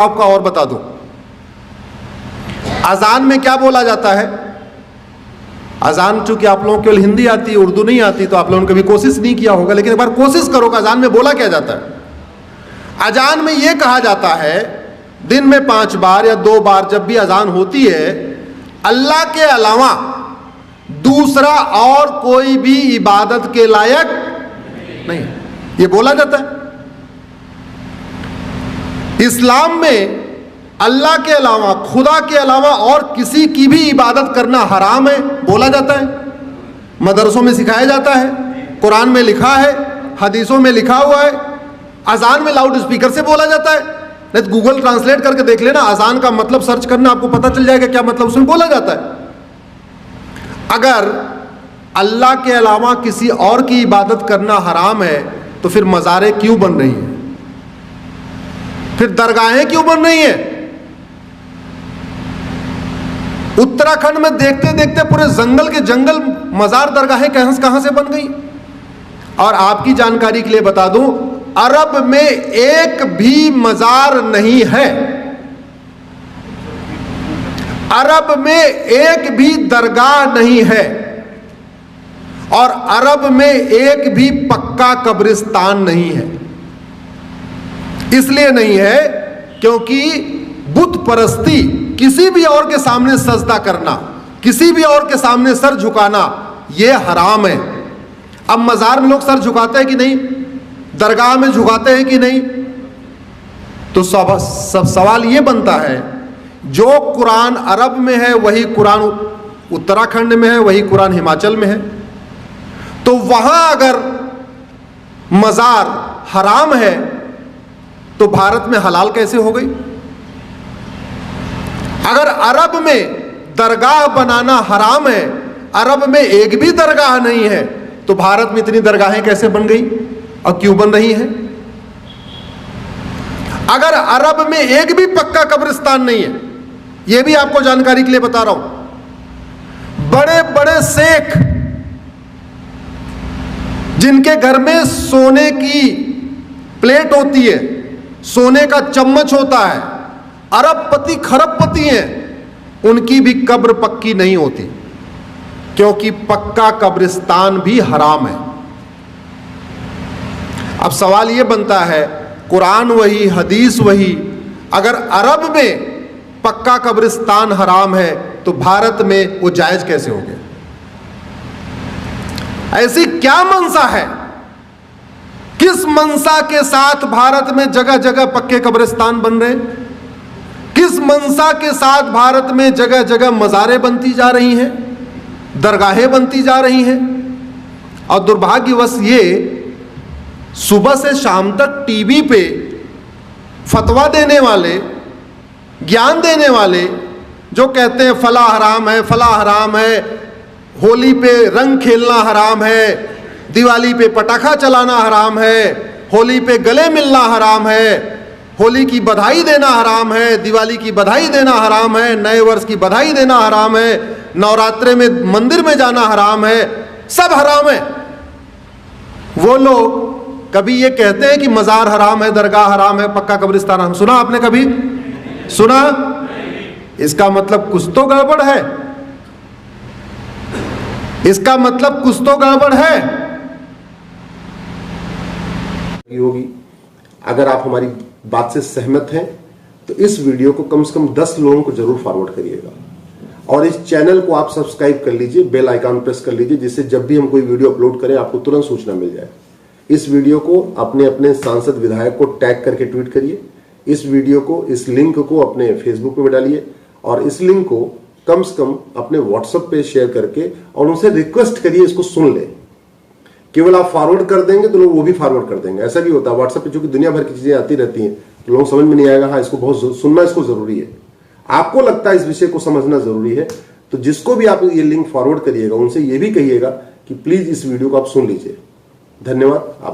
आपका और बता दूं, अजान में क्या बोला जाता है। अजान चूंकि आप लोगों को केवल हिंदी आती है, उर्दू नहीं आती, तो आप लोगों ने कभी कोशिश नहीं किया होगा, लेकिन एक बार कोशिश करो कि अजान में बोला क्या जाता है। अजान में यह कहा जाता है दिन में 5 बार या 2 बार जब भी अजान होती है, अल्लाह के अलावा दूसरा और कोई भी इबादत के लायक नहीं, ये बोला जाता है। इस्लाम में अल्लाह के अलावा, खुदा के अलावा और किसी की भी इबादत करना हराम है, बोला जाता है, मदरसों में सिखाया जाता है, कुरान में लिखा है, हदीसों में लिखा हुआ है। अजान में लाउड स्पीकर से बोला जाता है, नहीं तो गूगल ट्रांसलेट करके देख लेना, अजान का मतलब सर्च करना, आपको पता चल जाएगा क्या मतलब उसमें बोला जाता है। अगर अल्लाह के अलावा किसी और की इबादत करना हराम है तो फिर मज़ारें क्यों बन रही हैं, फिर दरगाहें क्यों बन रही हैं। उत्तराखंड में देखते देखते पूरे जंगल के जंगल मजार दरगाहें कहां से बन गई। और आपकी जानकारी के लिए बता दूं, अरब में एक भी मजार नहीं है, अरब में एक भी दरगाह नहीं है, और अरब में एक भी पक्का कब्रिस्तान नहीं है। इसलिए नहीं है क्योंकि बुत परस्ती, किसी भी और के सामने सजदा करना, किसी भी और के सामने सर झुकाना, यह हराम है। अब मजार में लोग सर झुकाते हैं कि नहीं, दरगाह में झुकाते हैं कि नहीं, तो सब सवाल यह बनता है, जो कुरान अरब में है वही कुरान उत्तराखंड में है, वही कुरान हिमाचल में है, तो वहां अगर मजार हराम है तो भारत में हलाल कैसे हो गई। अगर अरब में दरगाह बनाना हराम है, अरब में एक भी दरगाह नहीं है, तो भारत में इतनी दरगाहें कैसे बन गई और क्यों बन रही हैं। अगर अरब में एक भी पक्का कब्रिस्तान नहीं है, यह भी आपको जानकारी के लिए बता रहा हूं, बड़े बड़े शेख जिनके घर में सोने की प्लेट होती है, सोने का चम्मच होता है, अरबपति खरबपति हैं, उनकी भी कब्र पक्की नहीं होती, क्योंकि पक्का कब्रिस्तान भी हराम है। अब सवाल यह बनता है, कुरान वही, हदीस वही, अगर अरब में पक्का कब्रिस्तान हराम है तो भारत में वो जायज कैसे हो गया। ऐसी क्या मंशा है, किस मंशा के साथ भारत में जगह जगह पक्के कब्रिस्तान बन रहे, किस मंशा के साथ भारत में जगह जगह मज़ारें बनती जा रही हैं, दरगाहें बनती जा रही हैं। और दुर्भाग्यवश ये सुबह से शाम तक टीवी पे फतवा देने वाले, ज्ञान देने वाले, जो कहते हैं फला हराम है, फला हराम है, होली पे रंग खेलना हराम है, दिवाली पे पटाखा चलाना हराम है, होली पे गले मिलना हराम है, होली की बधाई देना हराम है, दिवाली की बधाई देना हराम है, नए वर्ष की बधाई देना हराम है, नवरात्रे में मंदिर में जाना हराम है, सब हराम है। वो लोग कभी ये कहते हैं कि मजार हराम है, दरगाह हराम है, पक्का कब्रिस्तान हराम, सुना आपने कभी सुना? इसका मतलब कुछ तो गड़बड़ है, इसका मतलब कुछ तो गड़बड़ है होगी। अगर आप हमारी बात से सहमत हैं तो इस वीडियो को कम से कम 10 लोगों को जरूर फॉरवर्ड करिएगा, और इस चैनल को आप सब्सक्राइब कर लीजिए, बेल आइकन प्रेस कर लीजिए, जिससे जब भी हम कोई वीडियो अपलोड करें आपको तुरंत सूचना मिल जाए। इस वीडियो को अपने अपने सांसद विधायक को टैग करके ट्वीट करिए, इस वीडियो को, इस लिंक को अपने फेसबुक पे डालिए, और इस लिंक को कम से कम अपने व्हाट्सएप पे शेयर करके और उनसे रिक्वेस्ट करिए इसको सुन ले। केवल आप फॉरवर्ड कर देंगे तो लोग वो भी फॉरवर्ड कर देंगे। ऐसा भी होता है व्हाट्सएप पे, चूंकि दुनिया भर की चीजें आती रहती हैं, तो लोगों समझ में नहीं आएगा, हाँ इसको बहुत सुनना, इसको जरूरी है, आपको लगता है इस विषय को समझना जरूरी है, तो जिसको भी आप ये लिंक फॉरवर्ड करिएगा उनसे ये भी कहिएगा कि प्लीज इस वीडियो को आप सुन लीजिए। धन्यवाद।